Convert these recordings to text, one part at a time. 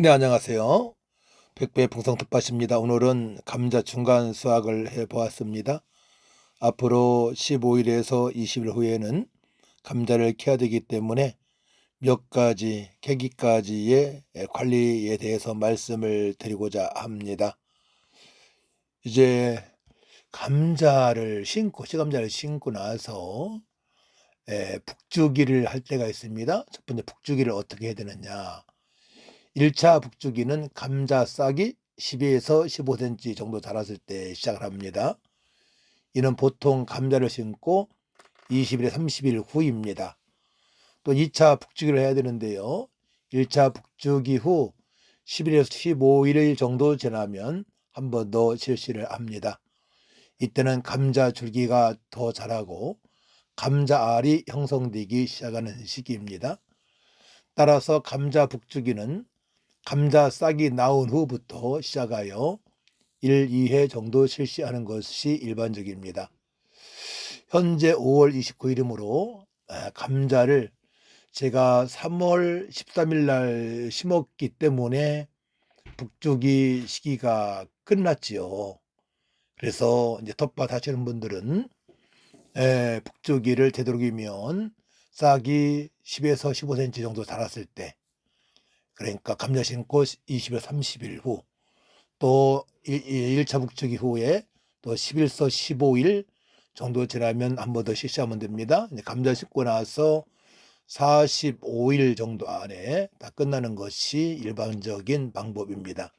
네, 안녕하세요. 백배 풍성 텃밭입니다. 오늘은 감자 중간 수확을 해 보았습니다. 앞으로 15일에서 20일 후에는 감자를 캐야 되기 때문에 몇 가지 캐기까지의 관리에 대해서 말씀을 드리고자 합니다. 이제 시감자를 심고 나서 북주기를 할 때가 있습니다. 첫 번째 북주기를 어떻게 해야 되느냐. 1차 북주기는 감자 싹이 10에서 15cm 정도 자랐을 때 시작을 합니다. 이는 보통 감자를 심고 20일에 30일 후입니다. 또 2차 북주기를 해야 되는데요. 1차 북주기 후 10일에서 15일 정도 지나면 한 번 더 실시를 합니다. 이때는 감자 줄기가 더 자라고 감자알이 형성되기 시작하는 시기입니다. 따라서 감자 북주기는 감자 싹이 나온 후부터 시작하여 1, 2회 정도 실시하는 것이 일반적입니다. 현재 5월 29일이므로 감자를 제가 3월 13일 날 심었기 때문에 북주기 시기가 끝났지요. 그래서 이제 텃밭 하시는 분들은 북주기를 되도록이면 싹이 10에서 15cm 정도 자랐을 때, 그러니까 감자 심고 20에서 30일 후, 또 1차 북주기 후에 또 10일서 15일 정도 지나면 한 번 더 실시하면 됩니다. 이제 감자 심고 나서 45일 정도 안에 다 끝나는 것이 일반적인 방법입니다.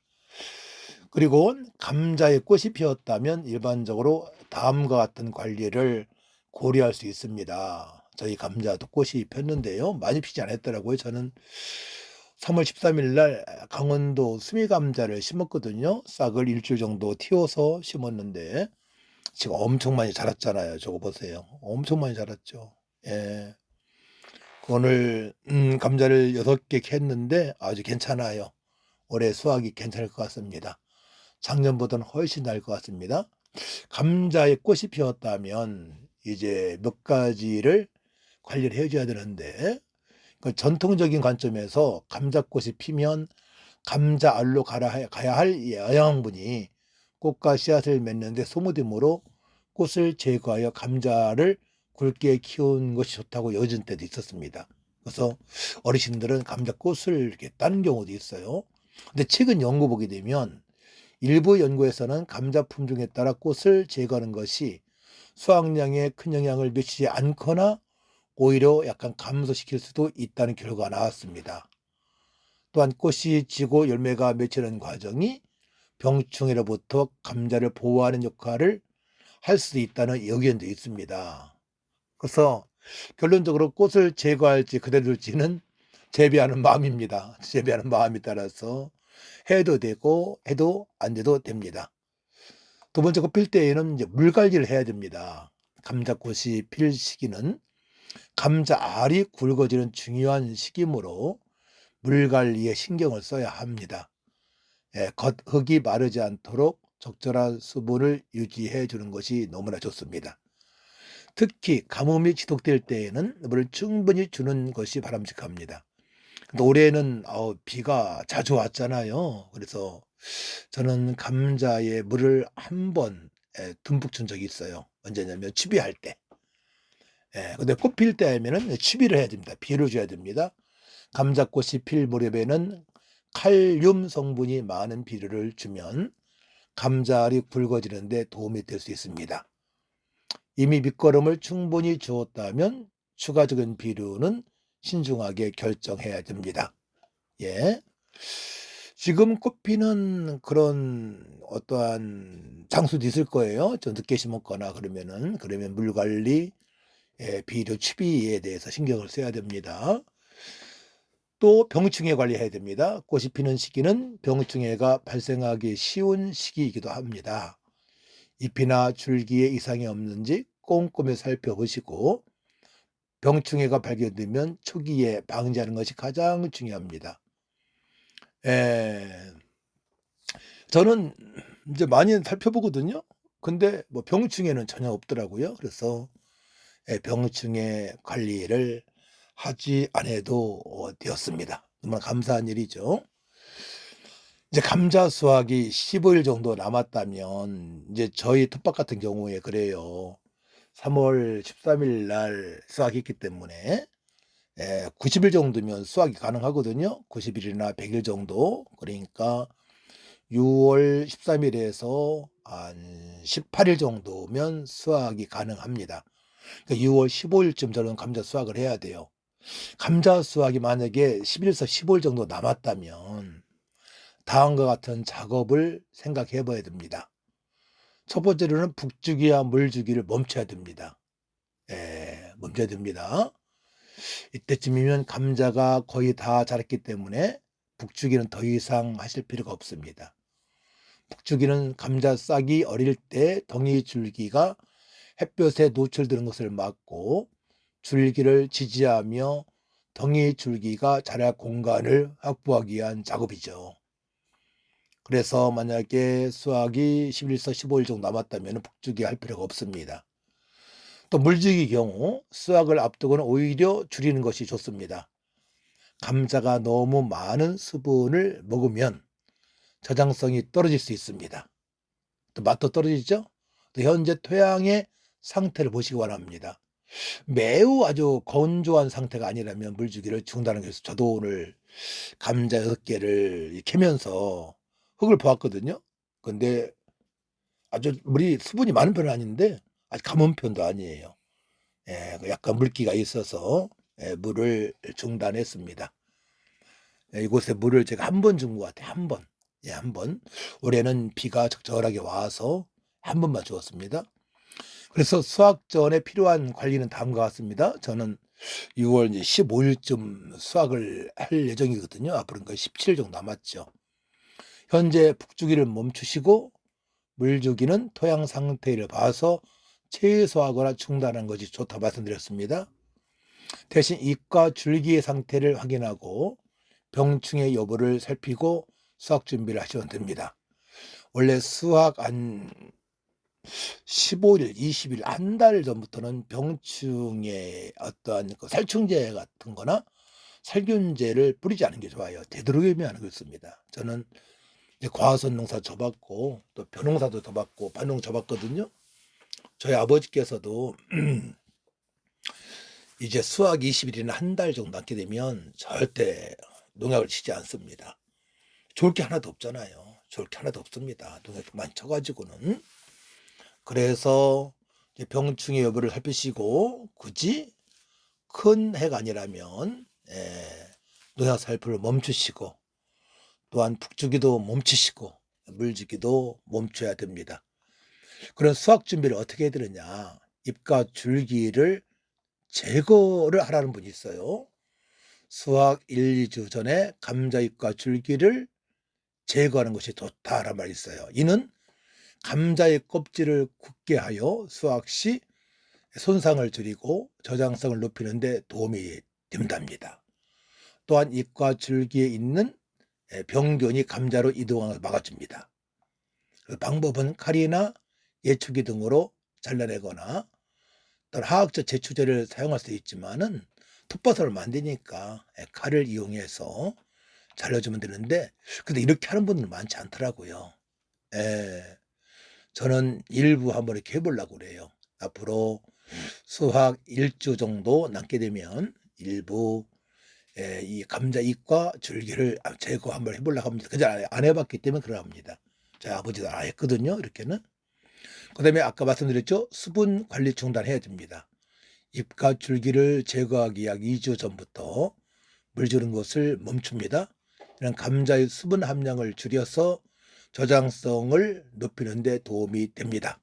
그리고 감자에 꽃이 피었다면 일반적으로 다음과 같은 관리를 고려할 수 있습니다. 저희 감자도 꽃이 폈는데요. 많이 피지 않았더라고요. 저는 3월 13일 날 강원도 수미감자를 심었거든요. 싹을 일주일 정도 틔워서 심었는데 지금 엄청 많이 자랐잖아요. 저거 보세요. 엄청 많이 자랐죠. 예. 오늘 감자를 6개 캤는데 아주 괜찮아요. 올해 수확이 괜찮을 것 같습니다. 작년보다는 훨씬 나을 것 같습니다. 감자에 꽃이 피었다면 이제 몇 가지를 관리를 해줘야 되는데, 그 전통적인 관점에서 감자꽃이 피면 감자알로 가야 할 영양분이 꽃과 씨앗을 맺는데 소모되므로 꽃을 제거하여 감자를 굵게 키우는 것이 좋다고 여겨진 때도 있었습니다. 그래서 어르신들은 감자꽃을 이렇게 따는 경우도 있어요. 근데 최근 연구 보게 되면 일부 연구에서는 감자 품종에 따라 꽃을 제거하는 것이 수확량에 큰 영향을 미치지 않거나 오히려 약간 감소시킬 수도 있다는 결과가 나왔습니다. 또한 꽃이 지고 열매가 맺히는 과정이 병충해로부터 감자를 보호하는 역할을 할 수도 있다는 의견도 있습니다. 그래서 결론적으로 꽃을 제거할지 그대로 둘지는 재배하는 마음입니다. 재배하는 마음에 따라서 해도 되고 해도 안 돼도 됩니다. 두 번째, 꽃 필 때에는 이제 물 관리를 해야 됩니다. 감자꽃이 필 시기는 감자 알이 굵어지는 중요한 시기이므로 물 관리에 신경을 써야 합니다. 겉흙이 마르지 않도록 적절한 수분을 유지해 주는 것이 너무나 좋습니다. 특히 가뭄이 지속될 때에는 물을 충분히 주는 것이 바람직합니다. 근데 올해는 비가 자주 왔잖아요. 그래서 저는 감자에 물을 한 번 듬뿍 준 적이 있어요. 언제냐면 취비할 때. 근데 꽃 필 때 하면은 취비를 해야 됩니다. 비를 줘야 됩니다. 감자꽃이 필 무렵에는 칼륨 성분이 많은 비료를 주면 감자알이 굵어지는 데 도움이 될 수 있습니다. 이미 밑거름을 충분히 주었다면 추가적인 비료는 신중하게 결정해야 됩니다. 예. 지금 꽃 피는 그런 어떠한 장소도 있을 거예요. 좀 늦게 심었거나 그러면 물 관리, 비료 취비에 대해서 신경을 써야 됩니다. 또 병충해 관리해야 됩니다. 꽃이 피는 시기는 병충해가 발생하기 쉬운 시기이기도 합니다. 잎이나 줄기에 이상이 없는지 꼼꼼히 살펴보시고 병충해가 발견되면 초기에 방지하는 것이 가장 중요합니다. 에, 저는 이제 많이 살펴보거든요. 근데 뭐 병충해는 전혀 없더라고요. 그래서 병충해 관리를 하지 않아도 되었습니다. 정말 감사한 일이죠. 이제 감자 수확이 15일 정도 남았다면 이제 저희 텃밭 같은 경우에 그래요. 3월 13일 날 수확했기 때문에 90일 정도면 수확이 가능하거든요. 90 일이나 100일 정도. 그러니까 6월 13 일에서 한 18일 정도면 수확이 가능합니다. 그러니까 6월 15 일쯤 저는 감자 수확을 해야 돼요. 감자 수확이 만약에 10 일에서 15일 정도 남았다면 다음과 같은 작업을 생각해 봐야 됩니다. 첫 번째로는 북주기와 물주기를 멈춰야 됩니다. 멈춰야 됩니다. 이때쯤이면 감자가 거의 다 자랐기 때문에 북주기는 더 이상 하실 필요가 없습니다. 북주기는 감자 싹이 어릴 때 덩이 줄기가 햇볕에 노출되는 것을 막고 줄기를 지지하며 덩이 줄기가 자랄 공간을 확보하기 위한 작업이죠. 그래서 만약에 수확이 10 일에서 15일 정도 남았다면 북주기 할 필요가 없습니다. 또 물주기 경우 수확을 앞두고는 오히려 줄이는 것이 좋습니다. 감자가 너무 많은 수분을 먹으면 저장성이 떨어질 수 있습니다. 또 맛도 떨어지죠. 또 현재 토양의 상태를 보시기 바랍니다. 매우 아주 건조한 상태가 아니라면 물주기를 중단하기 위해서 저도 오늘 감자 6개를 캐면서 흙을 보았거든요. 근데 아주 물이 수분이 많은 편은 아닌데 아주 가문 편도 아니에요. 약간 물기가 있어서 물을 중단했습니다. 이곳에 물을 제가 한 번 준 것 같아요. 한 번. 한 번. 올해는 비가 적절하게 와서 한 번만 주었습니다. 그래서 수확 전에 필요한 관리는 다음과 같습니다. 저는 6월 15일쯤 수확을 할 예정이거든요. 앞으로 그러니까 17일 정도 남았죠. 현재 북주기를 멈추시고 물주기는 토양 상태를 봐서 최소화하거나 중단하는 것이 좋다 말씀드렸습니다. 대신 잎과 줄기의 상태를 확인하고 병충해 여부를 살피고 수확 준비를 하시면 됩니다. 원래 수확 한 15일, 20일, 한 달 전부터는 병충해 어떠한 그 살충제 같은 거나 살균제를 뿌리지 않는 게 좋아요. 되도록이면 하는 게 좋습니다. 저는 이제 과수원 농사 져봤고 또 벼농사도 져봤고 밭농 져봤거든요. 저희 아버지께서도 이제 수확 20일이나 한 달 정도 남게 되면 절대 농약을 치지 않습니다. 좋을 게 하나도 없잖아요. 좋을 게 하나도 없습니다. 농약 많이 쳐가지고는. 그래서 이제 병충해 여부를 살피시고 굳이 큰 해가 아니라면 농약 살포를 멈추시고 또한 북주기도 멈추시고 물주기도 멈춰야 됩니다. 그런 수확 준비를 어떻게 해야 되느냐. 잎과 줄기를 제거를 하라는 분이 있어요. 수확 1, 2주 전에 감자잎과 줄기를 제거하는 것이 좋다라는 말이 있어요. 이는 감자의 껍질을 굳게 하여 수확 시 손상을 줄이고 저장성을 높이는 데 도움이 된답니다. 또한 잎과 줄기에 있는 병균이 감자로 이동하는 것을 막아줍니다. 그 방법은 칼이나 예초기 등으로 잘라내거나 또는 화학적 제초제를 사용할 수 있지만은 톱버섯을 만드니까 칼을 이용해서 잘라주면 되는데 근데 이렇게 하는 분들은 많지 않더라고요. 예. 저는 일부 한번 이렇게 해 보려고 그래요. 앞으로 수확 1주 정도 남게 되면 일부 이 감자잎과 줄기를 제거 한번 해 보려고 합니다. 그저 안 해 봤기 때문에 그러합니다. 저희 아버지도 안 했거든요, 이렇게는. 그다음에 아까 말씀드렸죠. 수분 관리 중단해야 됩니다. 잎과 줄기를 제거하기 약 2주 전부터 물 주는 것을 멈춥니다. 이런 감자의 수분 함량을 줄여서 저장성을 높이는 데 도움이 됩니다.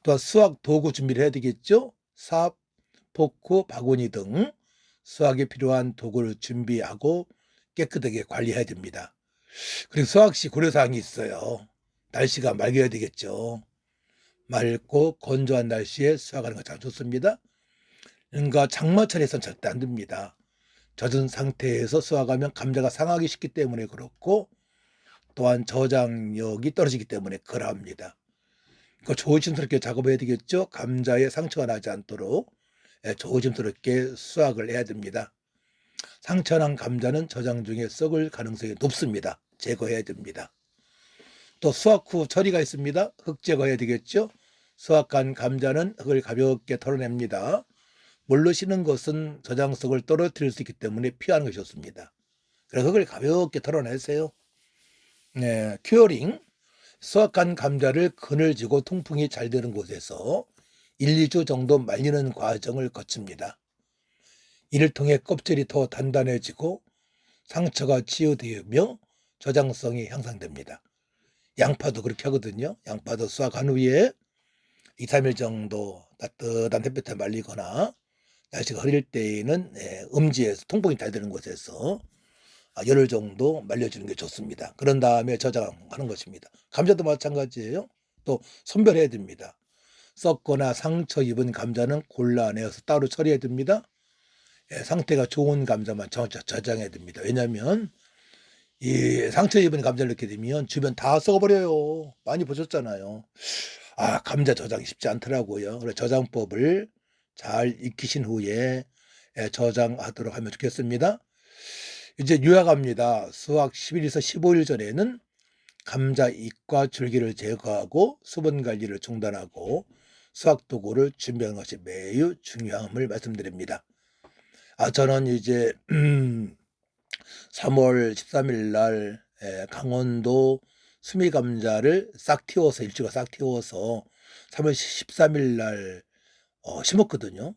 또한 수확 도구 준비를 해야 되겠죠. 삽, 포크, 바구니 등 수확에 필요한 도구를 준비하고 깨끗하게 관리해야 됩니다. 그리고 수확 시 고려사항이 있어요. 날씨가 맑아야 되겠죠. 맑고 건조한 날씨에 수확하는 거 참 좋습니다. 그러니까 장마철에선 절대 안 됩니다. 젖은 상태에서 수확하면 감자가 상하기 쉽기 때문에 그렇고 또한 저장력이 떨어지기 때문에 그러합니다. 그러니까 조심스럽게 작업해야 되겠죠. 감자에 상처가 나지 않도록 조심스럽게 수확을 해야 됩니다. 상처난 감자는 저장 중에 썩을 가능성이 높습니다. 제거해야 됩니다. 또 수확 후 처리가 있습니다. 흙 제거해야 되겠죠. 수확한 감자는 흙을 가볍게 털어냅니다. 물로 씻는 것은 저장성을 떨어뜨릴 수 있기 때문에 피하는 것이 좋습니다. 그래서 흙을 가볍게 털어내세요. 네, 큐어링. 수확한 감자를 그늘지고 통풍이 잘 되는 곳에서 1, 2주 정도 말리는 과정을 거칩니다. 이를 통해 껍질이 더 단단해지고 상처가 치유되며 저장성이 향상됩니다. 양파도 그렇게 하거든요. 양파도 수확한 후에 2, 3일 정도 따뜻한 햇볕에 말리거나 날씨가 흐릴 때에는 음지에서 통풍이 잘 되는 곳에서 열흘 정도 말려주는 게 좋습니다. 그런 다음에 저장하는 것입니다. 감자도 마찬가지예요. 또 선별해야 됩니다. 썩거나 상처 입은 감자는 골라내어서 따로 처리해야 됩니다. 상태가 좋은 감자만 저장해야 됩니다. 왜냐하면 이 상처 입은 감자를 넣게 되면 주변 다 썩어버려요. 많이 보셨잖아요. 감자 저장이 쉽지 않더라고요. 그래서 저장법을 잘 익히신 후에 저장하도록 하면 좋겠습니다. 이제 요약합니다. 수확 10일에서 15일 전에는 감자 잎과 줄기를 제거하고 수분 관리를 중단하고 수확 도구를 준비하는 것이 매우 중요함을 말씀드립니다. 저는 이제 3월 13일 날 강원도 수미감자를 싹 틔워서 일주가 싹 틔워서 3월 13일 날 심었거든요.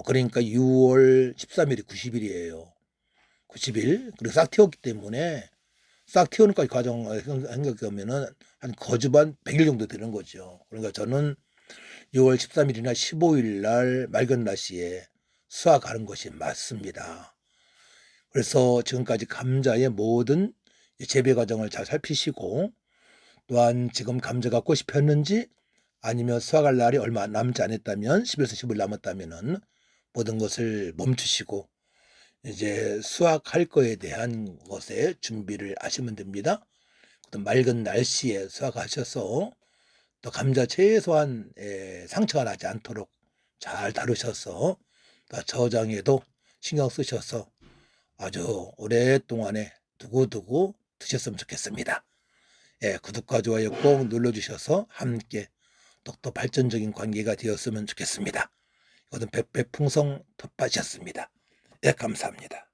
그러니까 6월 13일이 90일이에요. 90일. 그리고 싹 틔웠기 때문에 싹 틔우는까지 과정 생각하면은 한 거주반 100일 정도 되는 거죠. 그러니까 저는 6월 13일이나 15일 날 맑은 날씨에 수확하는 것이 맞습니다. 그래서 지금까지 감자의 모든 재배 과정을 잘 살피시고 또한 지금 감자가 꽃이 폈는지 아니면 수확할 날이 얼마 남지 않았다면 10에서 15일 남았다면은 모든 것을 멈추시고 이제 수확할 거에 대한 것에 준비를 하시면 됩니다. 또 맑은 날씨에 수확하셔서 또 감자 최소한 상처가 나지 않도록 잘 다루셔서 또 저장에도 신경 쓰셔서 아주 오랫동안에 두고두고 드셨으면 좋겠습니다. 구독과 좋아요 꼭 눌러주셔서 함께 또 발전적인 관계가 되었으면 좋겠습니다. 이것은 백배풍성 텃밭이었습니다. 감사합니다.